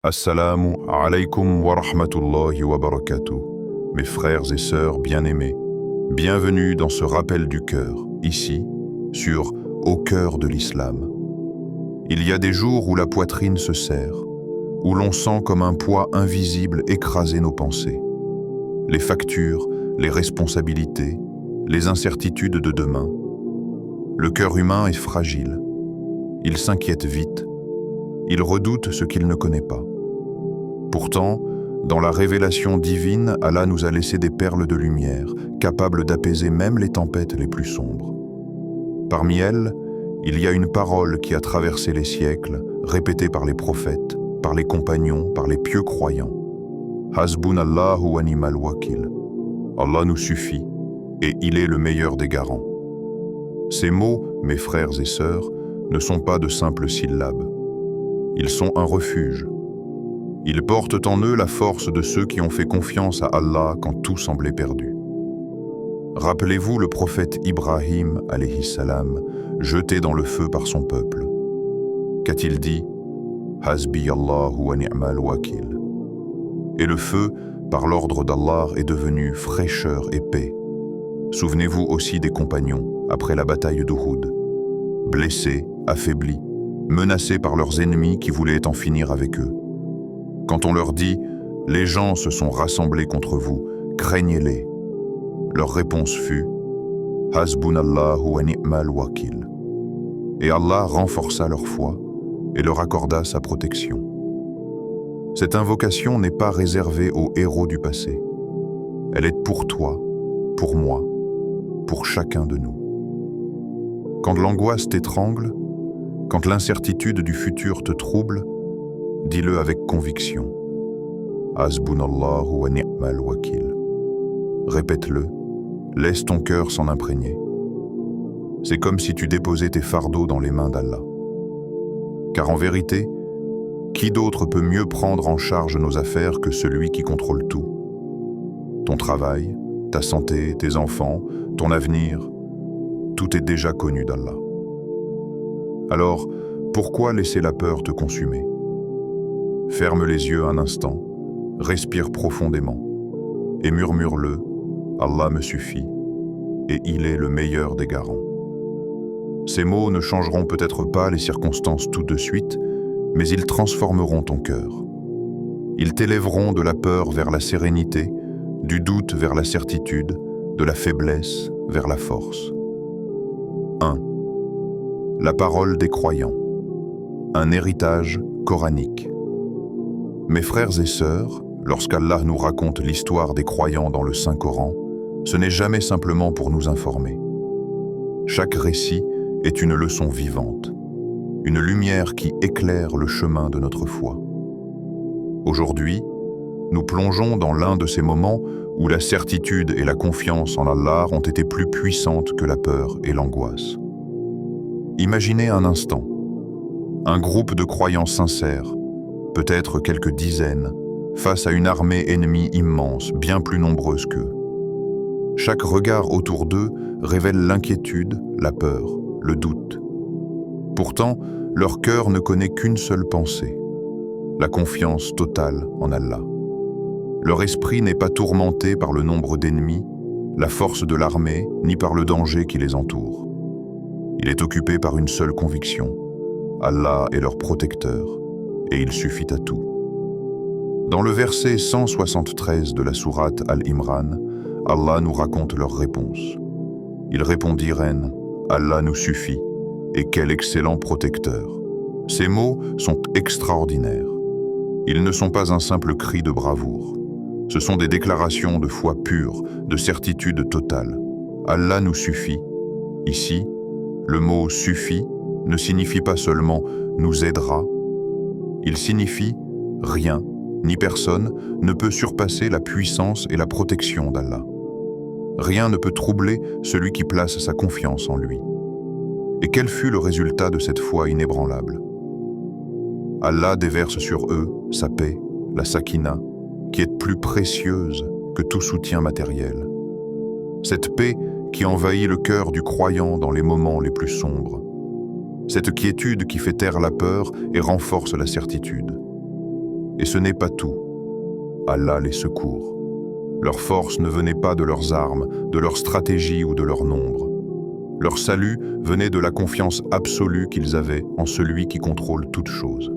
Assalamu alaikum wa rahmatullahi wa barakatuh. Mes frères et sœurs bien-aimés, bienvenue dans ce rappel du cœur, ici, sur Au cœur de l'islam. Il y a des jours où la poitrine se serre, où l'on sent comme un poids invisible écraser nos pensées. Les factures, les responsabilités, les incertitudes de demain. Le cœur humain est fragile. Il s'inquiète vite. Il redoute ce qu'il ne connaît pas. Pourtant, dans la révélation divine, Allah nous a laissé des perles de lumière, capables d'apaiser même les tempêtes les plus sombres. Parmi elles, il y a une parole qui a traversé les siècles, répétée par les prophètes, par les compagnons, par les pieux croyants. Hasbunallahu wa ni'mal wakil. Allah nous suffit, et il est le meilleur des garants. Ces mots, mes frères et sœurs, ne sont pas de simples syllabes. Ils sont un refuge. Ils portent en eux la force de ceux qui ont fait confiance à Allah quand tout semblait perdu. Rappelez-vous le prophète Ibrahim, alayhi salam, jeté dans le feu par son peuple. Qu'a-t-il dit? Hasbi Allahu wa ni'mal wakil. Et le feu, par l'ordre d'Allah, est devenu fraîcheur et paix. Souvenez-vous aussi des compagnons, après la bataille d'Uhud, blessés, affaiblis, menacés par leurs ennemis qui voulaient en finir avec eux. Quand on leur dit « Les gens se sont rassemblés contre vous, craignez-les », leur réponse fut « Hasbunallahu wa ni'mal wakil ». Et Allah renforça leur foi et leur accorda sa protection. Cette invocation n'est pas réservée aux héros du passé. Elle est pour toi, pour moi, pour chacun de nous. Quand l'angoisse t'étrangle, quand l'incertitude du futur te trouble, dis-le avec conviction. Hasbunallahu wa ni'mal wakil. Répète-le, laisse ton cœur s'en imprégner. C'est comme si tu déposais tes fardeaux dans les mains d'Allah. Car en vérité, qui d'autre peut mieux prendre en charge nos affaires que celui qui contrôle tout? Ton travail, ta santé, tes enfants, ton avenir, tout est déjà connu d'Allah. Alors, pourquoi laisser la peur te consumer? Ferme les yeux un instant, respire profondément et murmure-le, Allah me suffit et il est le meilleur des garants. Ces mots ne changeront peut-être pas les circonstances tout de suite, mais ils transformeront ton cœur. Ils t'élèveront de la peur vers la sérénité, du doute vers la certitude, de la faiblesse vers la force. 1. La parole des croyants. Un héritage coranique. Mes frères et sœurs, lorsqu'Allah nous raconte l'histoire des croyants dans le Saint-Coran, ce n'est jamais simplement pour nous informer. Chaque récit est une leçon vivante, une lumière qui éclaire le chemin de notre foi. Aujourd'hui, nous plongeons dans l'un de ces moments où la certitude et la confiance en Allah ont été plus puissantes que la peur et l'angoisse. Imaginez un instant, un groupe de croyants sincères, peut-être quelques dizaines, face à une armée ennemie immense, bien plus nombreuse qu'eux. Chaque regard autour d'eux révèle l'inquiétude, la peur, le doute. Pourtant, leur cœur ne connaît qu'une seule pensée, la confiance totale en Allah. Leur esprit n'est pas tourmenté par le nombre d'ennemis, la force de l'armée, ni par le danger qui les entoure. Il est occupé par une seule conviction, Allah est leur protecteur, et il suffit à tout. Dans le verset 173 de la sourate Al-Imran, Allah nous raconte leur réponse. Ils répondirent « Allah nous suffit, et quel excellent protecteur !» Ces mots sont extraordinaires. Ils ne sont pas un simple cri de bravoure. Ce sont des déclarations de foi pure, de certitude totale. Allah nous suffit. Ici, le mot « suffit » ne signifie pas seulement « nous aidera ». Il signifie « rien, ni personne ne peut surpasser la puissance et la protection d'Allah. Rien ne peut troubler celui qui place sa confiance en lui. » Et quel fut le résultat de cette foi inébranlable? Allah déverse sur eux sa paix, la sakina, qui est plus précieuse que tout soutien matériel. Cette paix qui envahit le cœur du croyant dans les moments les plus sombres. Cette quiétude qui fait taire la peur et renforce la certitude. Et ce n'est pas tout. Allah les secourt. Leur force ne venait pas de leurs armes, de leur stratégie ou de leur nombre. Leur salut venait de la confiance absolue qu'ils avaient en celui qui contrôle toutes choses.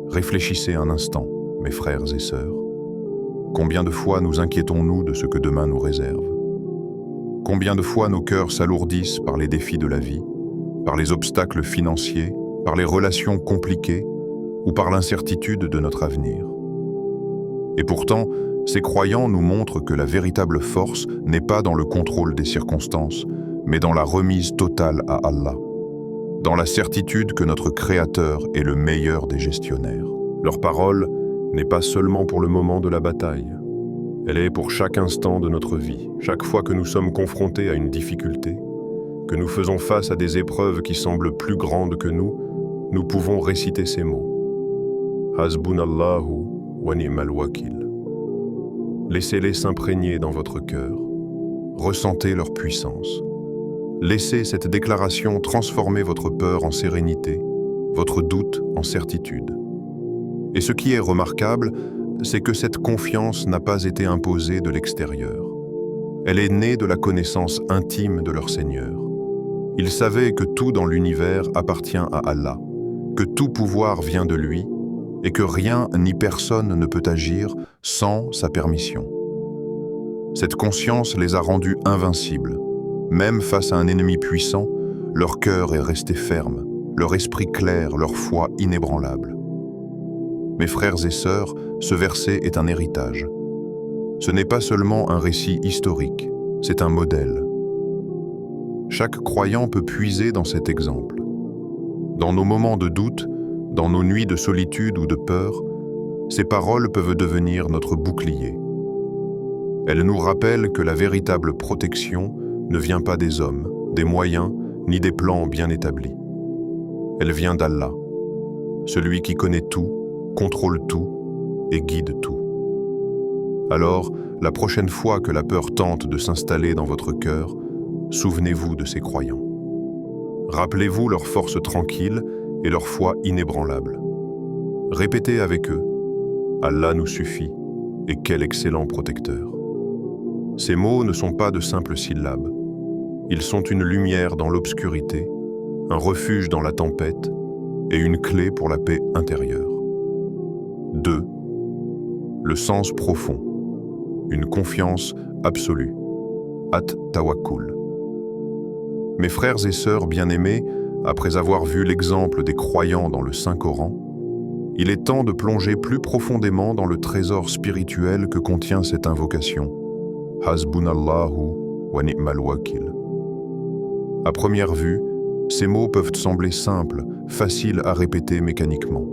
Réfléchissez un instant, mes frères et sœurs. Combien de fois nous inquiétons-nous de ce que demain nous réserve? Combien de fois nos cœurs s'alourdissent par les défis de la vie, par les obstacles financiers, par les relations compliquées ou par l'incertitude de notre avenir? Et pourtant, ces croyants nous montrent que la véritable force n'est pas dans le contrôle des circonstances, mais dans la remise totale à Allah, dans la certitude que notre Créateur est le meilleur des gestionnaires. Leur parole n'est pas seulement pour le moment de la bataille, elle est pour chaque instant de notre vie, chaque fois que nous sommes confrontés à une difficulté, que nous faisons face à des épreuves qui semblent plus grandes que nous pouvons réciter ces mots. Hasbunallahu wa ni'mal wakil. Laissez-les s'imprégner dans votre cœur. Ressentez leur puissance. Laissez cette déclaration transformer votre peur en sérénité, votre doute en certitude. Et ce qui est remarquable, c'est que cette confiance n'a pas été imposée de l'extérieur. Elle est née de la connaissance intime de leur Seigneur. Ils savaient que tout dans l'univers appartient à Allah, que tout pouvoir vient de lui, et que rien ni personne ne peut agir sans sa permission. Cette conscience les a rendus invincibles. Même face à un ennemi puissant, leur cœur est resté ferme, leur esprit clair, leur foi inébranlable. Mes frères et sœurs, ce verset est un héritage. Ce n'est pas seulement un récit historique, c'est un modèle. Chaque croyant peut puiser dans cet exemple. Dans nos moments de doute, dans nos nuits de solitude ou de peur, ces paroles peuvent devenir notre bouclier. Elles nous rappellent que la véritable protection ne vient pas des hommes, des moyens, ni des plans bien établis. Elle vient d'Allah, celui qui connaît tout, contrôle tout et guide tout. Alors, la prochaine fois que la peur tente de s'installer dans votre cœur, souvenez-vous de ces croyants. Rappelez-vous leur force tranquille et leur foi inébranlable. Répétez avec eux « Allah nous suffit et quel excellent protecteur ». Ces mots ne sont pas de simples syllabes. Ils sont une lumière dans l'obscurité, un refuge dans la tempête et une clé pour la paix intérieure. 2. Le sens profond. Une confiance absolue. At-tawakkul. Mes frères et sœurs bien-aimés, après avoir vu l'exemple des croyants dans le Saint-Coran, il est temps de plonger plus profondément dans le trésor spirituel que contient cette invocation. Hasbunallahu wa ni'mal wakil. À première vue, ces mots peuvent sembler simples, faciles à répéter mécaniquement.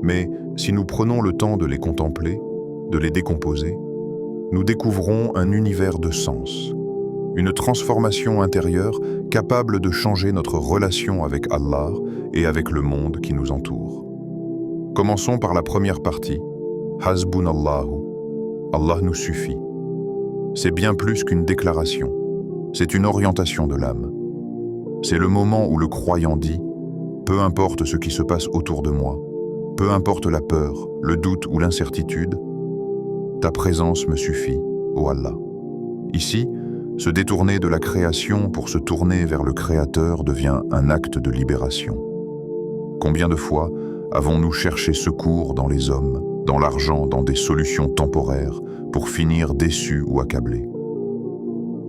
Mais si nous prenons le temps de les contempler, de les décomposer, nous découvrons un univers de sens, une transformation intérieure capable de changer notre relation avec Allah et avec le monde qui nous entoure. Commençons par la première partie, Hasbunallahu, Allah nous suffit. C'est bien plus qu'une déclaration, c'est une orientation de l'âme. C'est le moment où le croyant dit « Peu importe ce qui se passe autour de moi, peu importe la peur, le doute ou l'incertitude, ta présence me suffit, ô Allah. » Ici, se détourner de la création pour se tourner vers le Créateur devient un acte de libération. Combien de fois avons-nous cherché secours dans les hommes, dans l'argent, dans des solutions temporaires, pour finir déçus ou accablés?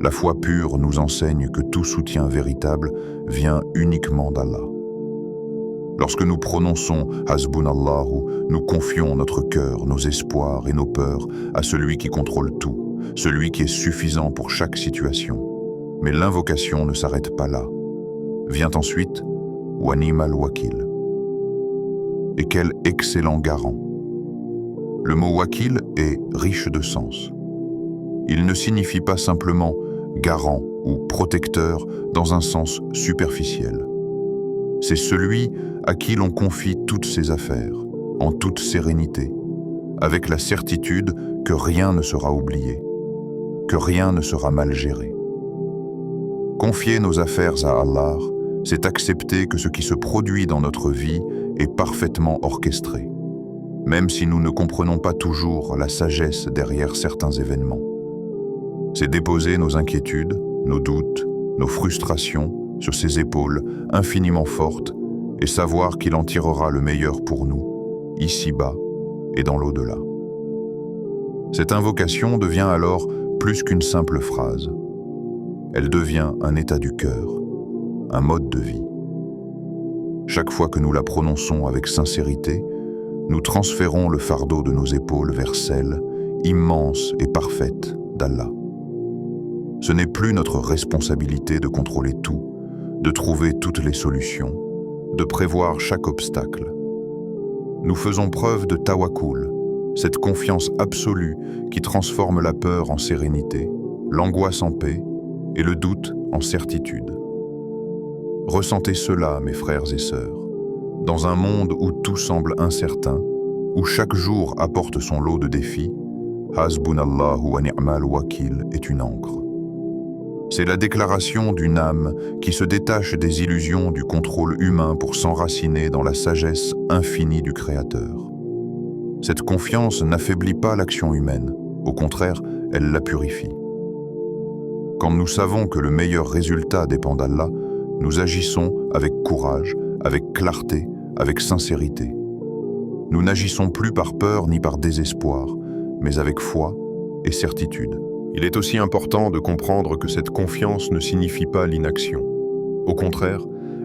La foi pure nous enseigne que tout soutien véritable vient uniquement d'Allah. Lorsque nous prononçons Hasbunallahu, nous confions notre cœur, nos espoirs et nos peurs à celui qui contrôle tout, celui qui est suffisant pour chaque situation. Mais l'invocation ne s'arrête pas là. Vient ensuite Wa ni'mal wakil. Et quel excellent garant! Le mot wakil est riche de sens. Il ne signifie pas simplement garant ou protecteur dans un sens superficiel. C'est celui à qui l'on confie toutes ses affaires, en toute sérénité, avec la certitude que rien ne sera oublié, que rien ne sera mal géré. Confier nos affaires à Allah, c'est accepter que ce qui se produit dans notre vie est parfaitement orchestré. même si nous ne comprenons pas toujours la sagesse derrière certains événements. C'est déposer nos inquiétudes, nos doutes, nos frustrations sur ses épaules infiniment fortes et savoir qu'il en tirera le meilleur pour nous, ici-bas et dans l'au-delà. Cette invocation devient alors plus qu'une simple phrase. Elle devient un état du cœur, un mode de vie. Chaque fois que nous la prononçons avec sincérité, nous transférons le fardeau de nos épaules vers celle, immense et parfaite, d'Allah. Ce n'est plus notre responsabilité de contrôler tout, de trouver toutes les solutions, de prévoir chaque obstacle. Nous faisons preuve de tawakkul, cette confiance absolue qui transforme la peur en sérénité, l'angoisse en paix et le doute en certitude. Ressentez cela, mes frères et sœurs, dans un monde où tout semble incertain, où chaque jour apporte son lot de défis, Hasbunallahu wa ni'mal wakil est une ancre. C'est la déclaration d'une âme qui se détache des illusions du contrôle humain pour s'enraciner dans la sagesse infinie du Créateur. Cette confiance n'affaiblit pas l'action humaine, au contraire, elle la purifie. Quand nous savons que le meilleur résultat dépend d'Allah, nous agissons avec courage, avec clarté, avec sincérité. Nous n'agissons plus par peur ni par désespoir, mais avec foi et certitude. Il est aussi important de comprendre que cette confiance ne signifie pas l'inaction. Au contraire,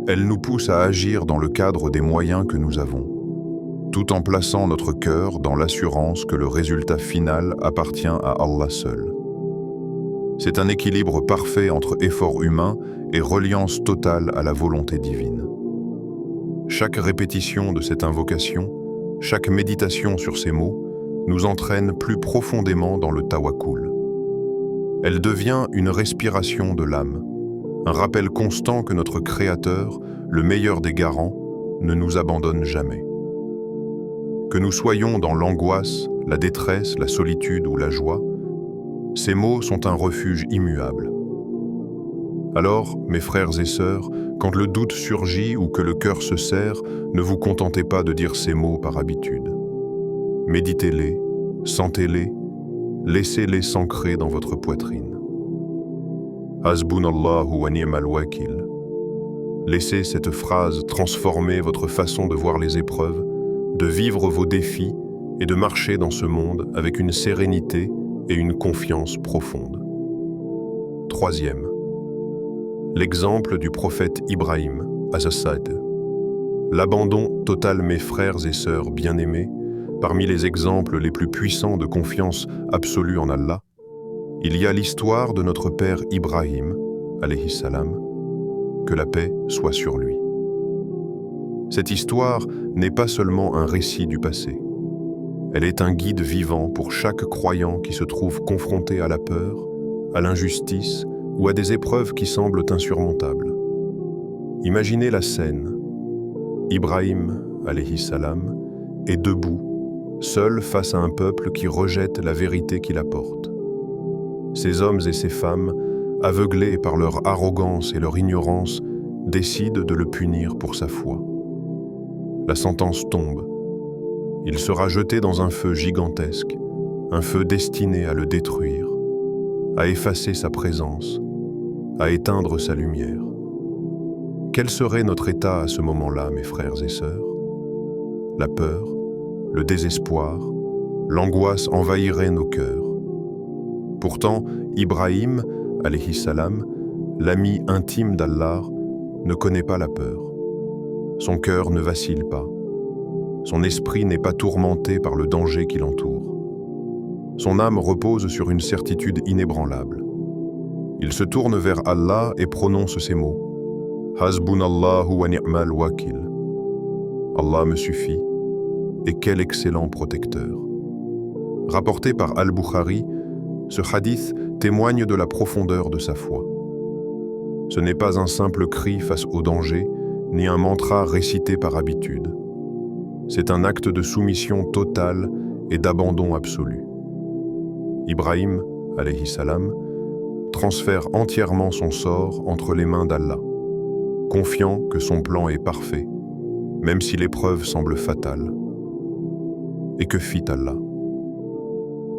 elle nous pousse à agir dans le cadre des moyens que nous avons, tout en plaçant notre cœur dans l'assurance que le résultat final appartient à Allah seul. C'est un équilibre parfait entre effort humain et reliance totale à la volonté divine. Chaque répétition de cette invocation, chaque méditation sur ces mots, nous entraîne plus profondément dans le tawakkul. Elle devient une respiration de l'âme, un rappel constant que notre Créateur, le meilleur des garants, ne nous abandonne jamais. Que nous soyons dans l'angoisse, la détresse, la solitude ou la joie, ces mots sont un refuge immuable. Alors, mes frères et sœurs, quand le doute surgit ou que le cœur se serre, ne vous contentez pas de dire ces mots par habitude. Méditez-les, sentez-les, laissez-les s'ancrer dans votre poitrine. Hasbunallahu wa ni'mal wakil. Laissez cette phrase transformer votre façon de voir les épreuves, de vivre vos défis et de marcher dans ce monde avec une sérénité et une confiance profonde. Troisième, l'exemple du prophète Ibrahim, as-Sad. L'abandon total, mes frères et sœurs bien-aimés, parmi les exemples les plus puissants de confiance absolue en Allah, il y a l'histoire de notre père Ibrahim, alayhi salam, que la paix soit sur lui. Cette histoire n'est pas seulement un récit du passé. Elle est un guide vivant pour chaque croyant qui se trouve confronté à la peur, à l'injustice ou à des épreuves qui semblent insurmontables. Imaginez la scène. Ibrahim, alayhi salam, est debout, seul face à un peuple qui rejette la vérité qu'il apporte. Ces hommes et ces femmes, aveuglés par leur arrogance et leur ignorance, décident de le punir pour sa foi. La sentence tombe. Il sera jeté dans un feu gigantesque, un feu destiné à le détruire, à effacer sa présence, à éteindre sa lumière. Quel serait notre état à ce moment-là, mes frères et sœurs? La peur, le désespoir, l'angoisse envahiraient nos cœurs. Pourtant, Ibrahim, alayhi salam, l'ami intime d'Allah, ne connaît pas la peur. Son cœur ne vacille pas. Son esprit n'est pas tourmenté par le danger qui l'entoure. Son âme repose sur une certitude inébranlable. Il se tourne vers Allah et prononce ces mots. Hasbunallahu wa ni'mal wakil. Allah me suffit, et quel excellent protecteur. Rapporté par Al-Bukhari, ce hadith témoigne de la profondeur de sa foi. Ce n'est pas un simple cri face au danger, ni un mantra récité par habitude. C'est un acte de soumission totale et d'abandon absolu. Ibrahim, alayhi salam, transfère entièrement son sort entre les mains d'Allah, confiant que son plan est parfait, même si l'épreuve semble fatale. Et que fit Allah?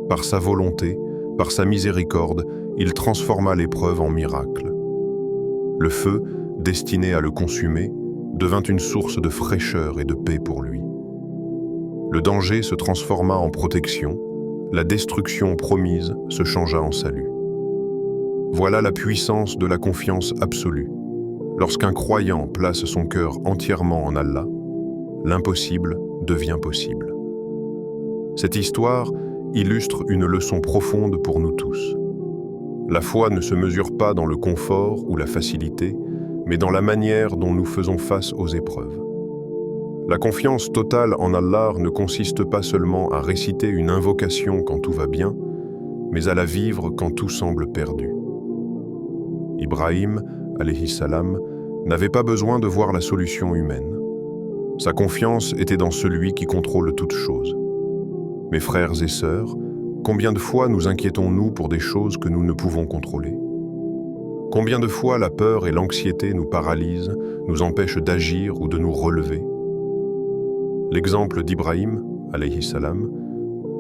Par sa volonté, par sa miséricorde, il transforma l'épreuve en miracle. Le feu, destiné à le consumer, devint une source de fraîcheur et de paix pour lui. Le danger se transforma en protection, la destruction promise se changea en salut. Voilà la puissance de la confiance absolue. Lorsqu'un croyant place son cœur entièrement en Allah, l'impossible devient possible. Cette histoire illustre une leçon profonde pour nous tous. La foi ne se mesure pas dans le confort ou la facilité, mais dans la manière dont nous faisons face aux épreuves. La confiance totale en Allah ne consiste pas seulement à réciter une invocation quand tout va bien, mais à la vivre quand tout semble perdu. Ibrahim, alayhi salam, n'avait pas besoin de voir la solution humaine. Sa confiance était dans celui qui contrôle toutes choses. Mes frères et sœurs, combien de fois nous inquiétons-nous pour des choses que nous ne pouvons contrôler? Combien de fois la peur et l'anxiété nous paralysent, nous empêchent d'agir ou de nous relever? L'exemple d'Ibrahim, alayhi salam,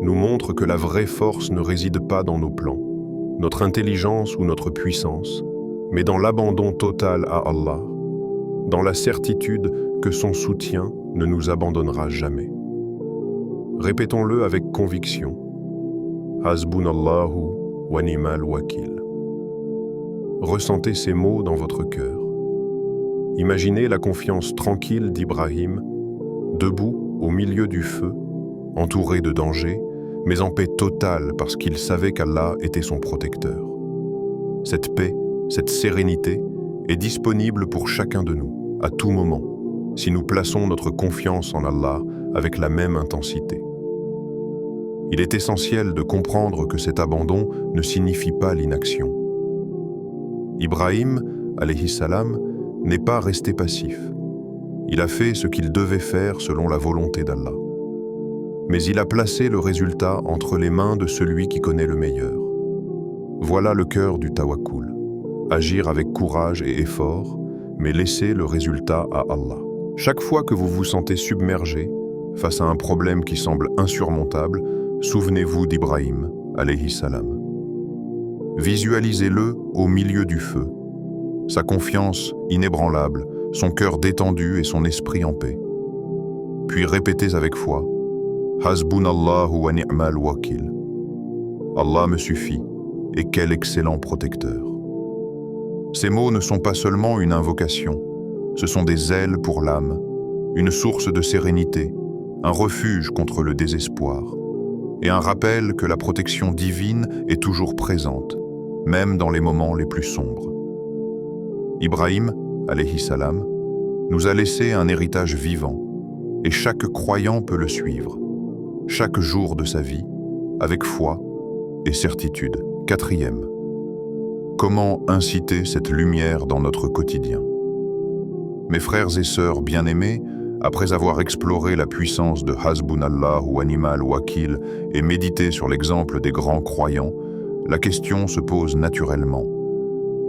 nous montre que la vraie force ne réside pas dans nos plans, notre intelligence ou notre puissance, mais dans l'abandon total à Allah, dans la certitude que son soutien ne nous abandonnera jamais. Répétons-le avec conviction. Hasbunallahu wa ni'mal wakil. Ressentez ces mots dans votre cœur. Imaginez la confiance tranquille d'Ibrahim, debout au milieu du feu, entouré de dangers, mais en paix totale parce qu'il savait qu'Allah était son protecteur. Cette paix, cette sérénité est disponible pour chacun de nous, à tout moment, si nous plaçons notre confiance en Allah avec la même intensité. Il est essentiel de comprendre que cet abandon ne signifie pas l'inaction. Ibrahim, alayhi salam, n'est pas resté passif. Il a fait ce qu'il devait faire selon la volonté d'Allah. Mais il a placé le résultat entre les mains de celui qui connaît le meilleur. Voilà le cœur du tawakkul. Agir avec courage et effort, mais laisser le résultat à Allah. Chaque fois que vous vous sentez submergé face à un problème qui semble insurmontable, souvenez-vous d'Ibrahim, alayhi salam. Visualisez-le au milieu du feu, sa confiance inébranlable, son cœur détendu et son esprit en paix. Puis répétez avec foi, Hasbunallahu wa ni'mal wakil. Allah me suffit, et quel excellent protecteur. Ces mots ne sont pas seulement une invocation, ce sont des ailes pour l'âme, une source de sérénité, un refuge contre le désespoir, et un rappel que la protection divine est toujours présente, même dans les moments les plus sombres. Ibrahim, alayhi salam, nous a laissé un héritage vivant, et chaque croyant peut le suivre, chaque jour de sa vie, avec foi et certitude. 4e. Comment inciter cette lumière dans notre quotidien? Mes frères et sœurs bien-aimés, après avoir exploré la puissance de Hasbunallahu wa ni'mal wakil et médité sur l'exemple des grands croyants, la question se pose naturellement.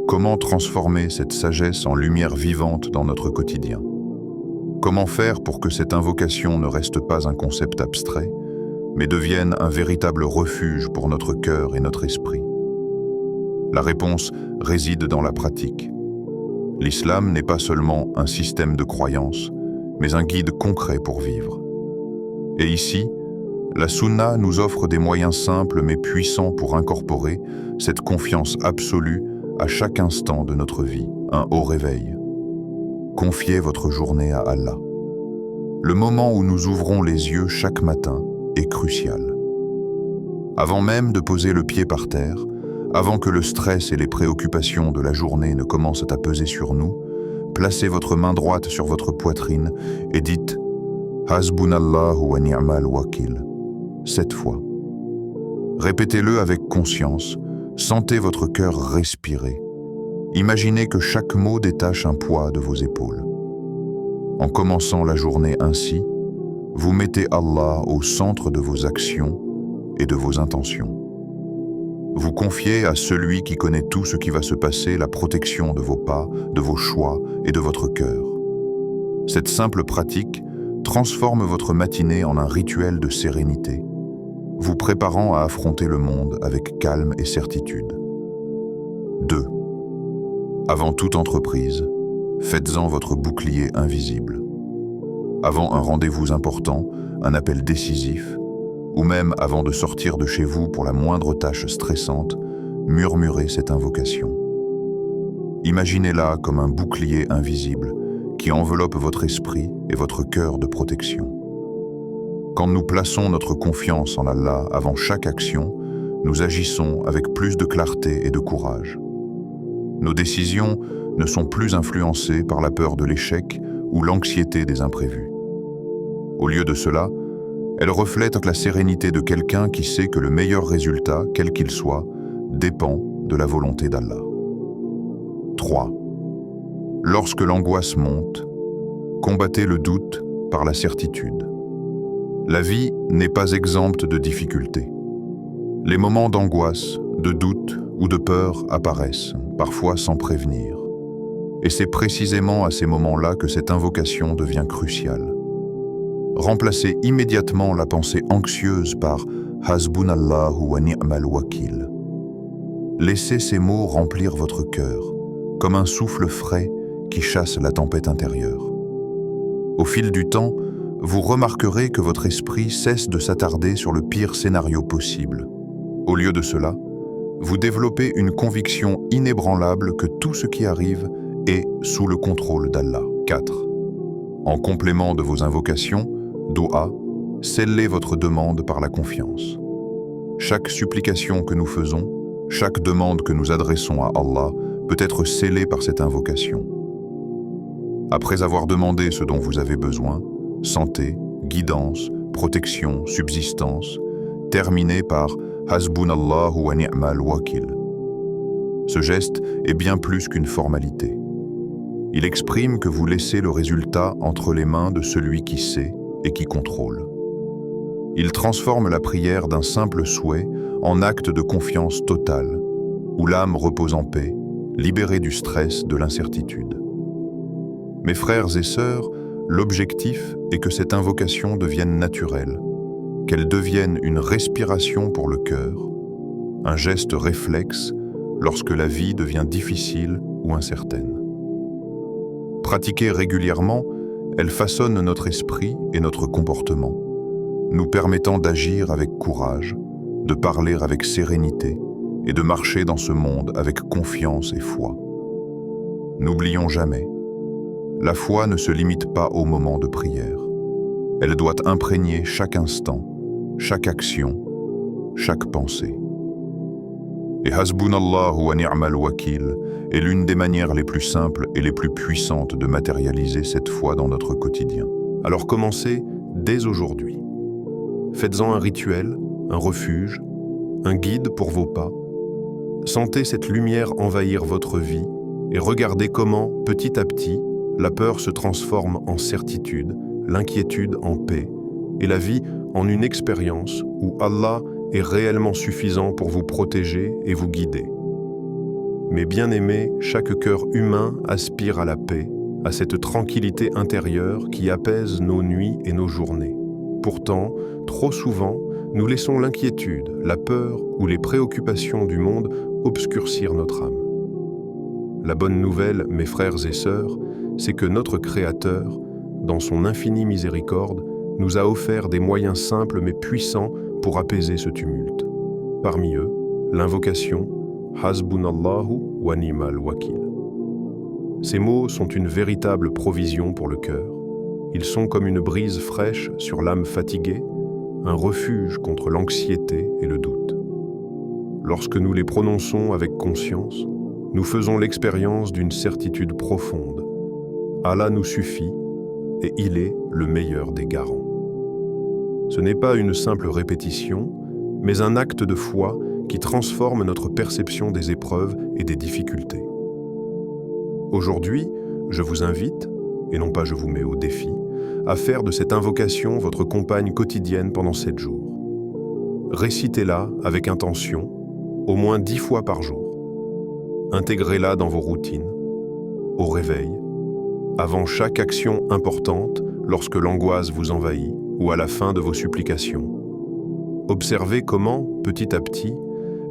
Comment transformer cette sagesse en lumière vivante dans notre quotidien? Comment faire pour que cette invocation ne reste pas un concept abstrait, mais devienne un véritable refuge pour notre cœur et notre esprit? La réponse réside dans la pratique. L'islam n'est pas seulement un système de croyances, mais un guide concret pour vivre. Et ici, la Sunna nous offre des moyens simples mais puissants pour incorporer cette confiance absolue à chaque instant de notre vie, un haut réveil. Confiez votre journée à Allah. Le moment où nous ouvrons les yeux chaque matin est crucial. Avant même de poser le pied par terre, avant que le stress et les préoccupations de la journée ne commencent à peser sur nous, placez votre main droite sur votre poitrine et dites « Hasbunallahu wa ni'mal wakil » 7 fois. Répétez-le avec conscience, sentez votre cœur respirer. Imaginez que chaque mot détache un poids de vos épaules. En commençant la journée ainsi, vous mettez Allah au centre de vos actions et de vos intentions. Vous confiez à celui qui connaît tout ce qui va se passer la protection de vos pas, de vos choix et de votre cœur. Cette simple pratique transforme votre matinée en un rituel de sérénité, vous préparant à affronter le monde avec calme et certitude. 2. Avant toute entreprise, faites-en votre bouclier invisible. Avant un rendez-vous important, un appel décisif, ou même avant de sortir de chez vous pour la moindre tâche stressante, murmurez cette invocation. Imaginez-la comme un bouclier invisible qui enveloppe votre esprit et votre cœur de protection. Quand nous plaçons notre confiance en Allah avant chaque action, nous agissons avec plus de clarté et de courage. Nos décisions ne sont plus influencées par la peur de l'échec ou l'anxiété des imprévus. Au lieu de cela, elles reflètent la sérénité de quelqu'un qui sait que le meilleur résultat, quel qu'il soit, dépend de la volonté d'Allah. 3. Lorsque l'angoisse monte, combattez le doute par la certitude. La vie n'est pas exempte de difficultés. Les moments d'angoisse, de doute ou de peur apparaissent, parfois sans prévenir. Et c'est précisément à ces moments-là que cette invocation devient cruciale. Remplacez immédiatement la pensée anxieuse par « Hasbunallahu wa ni'mal wakil ». Laissez ces mots remplir votre cœur, comme un souffle frais qui chasse la tempête intérieure. Au fil du temps, vous remarquerez que votre esprit cesse de s'attarder sur le pire scénario possible. Au lieu de cela, vous développez une conviction inébranlable que tout ce qui arrive est sous le contrôle d'Allah. 4. En complément de vos invocations, Doua, scellez votre demande par la confiance. Chaque supplication que nous faisons, chaque demande que nous adressons à Allah peut être scellée par cette invocation. Après avoir demandé ce dont vous avez besoin, santé, guidance, protection, subsistance, terminez par Hasbunallahu wa ni'mal wakil. Ce geste est bien plus qu'une formalité. Il exprime que vous laissez le résultat entre les mains de celui qui sait et qui contrôle. Il transforme la prière d'un simple souhait en acte de confiance totale, où l'âme repose en paix, libérée du stress de l'incertitude. Mes frères et sœurs, l'objectif est que cette invocation devienne naturelle, qu'elle devienne une respiration pour le cœur, un geste réflexe lorsque la vie devient difficile ou incertaine. Pratiquée régulièrement, elle façonne notre esprit et notre comportement, nous permettant d'agir avec courage, de parler avec sérénité et de marcher dans ce monde avec confiance et foi. N'oublions jamais, la foi ne se limite pas au moment de prière. Elle doit imprégner chaque instant, chaque action, chaque pensée. Et Hasbunallahu wa ni'mal wakil est l'une des manières les plus simples et les plus puissantes de matérialiser cette foi dans notre quotidien. Alors commencez dès aujourd'hui. Faites-en un rituel, un refuge, un guide pour vos pas. Sentez cette lumière envahir votre vie et regardez comment, petit à petit, la peur se transforme en certitude, l'inquiétude en paix et la vie en une expérience où Allah est réellement suffisant pour vous protéger et vous guider. Mes bien-aimés, chaque cœur humain aspire à la paix, à cette tranquillité intérieure qui apaise nos nuits et nos journées. Pourtant, trop souvent, nous laissons l'inquiétude, la peur ou les préoccupations du monde obscurcir notre âme. La bonne nouvelle, mes frères et sœurs, c'est que notre Créateur, dans son infinie miséricorde, nous a offert des moyens simples mais puissants pour apaiser ce tumulte. Parmi eux, l'invocation « Hasbunallahu wa ni'mal wakil ». Ces mots sont une véritable provision pour le cœur. Ils sont comme une brise fraîche sur l'âme fatiguée, un refuge contre l'anxiété et le doute. Lorsque nous les prononçons avec conscience, nous faisons l'expérience d'une certitude profonde. Allah nous suffit et il est le meilleur des garants. Ce n'est pas une simple répétition, mais un acte de foi qui transforme notre perception des épreuves et des difficultés. Aujourd'hui, je vous invite, et non pas je vous mets au défi, à faire de cette invocation votre compagne quotidienne pendant 7 jours. Récitez-la avec intention, au moins 10 fois par jour. Intégrez-la dans vos routines, au réveil, avant chaque action importante lorsque l'angoisse vous envahit ou à la fin de vos supplications. Observez comment, petit à petit,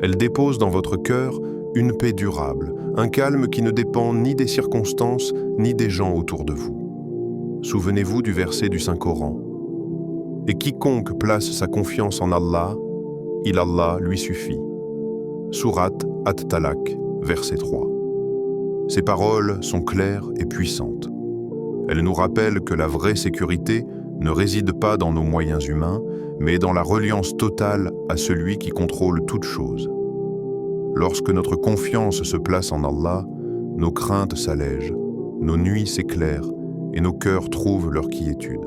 elle dépose dans votre cœur une paix durable, un calme qui ne dépend ni des circonstances ni des gens autour de vous. Souvenez-vous du verset du Saint-Coran. « Et quiconque place sa confiance en Allah, Allah lui suffit. » Sourate At-Talaq, verset 3. Ces paroles sont claires et puissantes. Elles nous rappellent que la vraie sécurité ne réside pas dans nos moyens humains, mais dans la reliance totale à celui qui contrôle toutes choses. Lorsque notre confiance se place en Allah, nos craintes s'allègent, nos nuits s'éclairent et nos cœurs trouvent leur quiétude.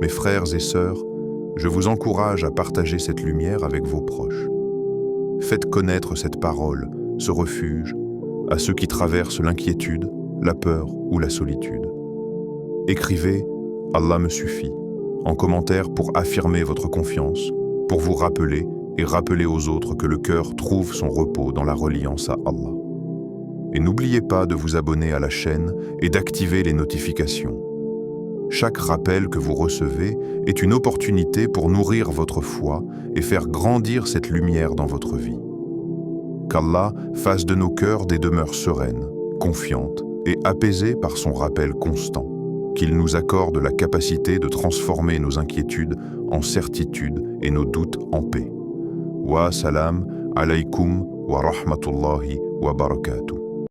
Mes frères et sœurs, je vous encourage à partager cette lumière avec vos proches. Faites connaître cette parole, ce refuge, à ceux qui traversent l'inquiétude, la peur ou la solitude. Écrivez « Allah me suffit » en commentaire pour affirmer votre confiance, pour vous rappeler et rappeler aux autres que le cœur trouve son repos dans la reliance à Allah. Et n'oubliez pas de vous abonner à la chaîne et d'activer les notifications. Chaque rappel que vous recevez est une opportunité pour nourrir votre foi et faire grandir cette lumière dans votre vie. Qu'Allah fasse de nos cœurs des demeures sereines, confiantes et apaisées par son rappel constant. Qu'il nous accorde la capacité de transformer nos inquiétudes en certitudes et nos doutes en paix. Wa salam alaykum wa rahmatullahi wa barakatuh.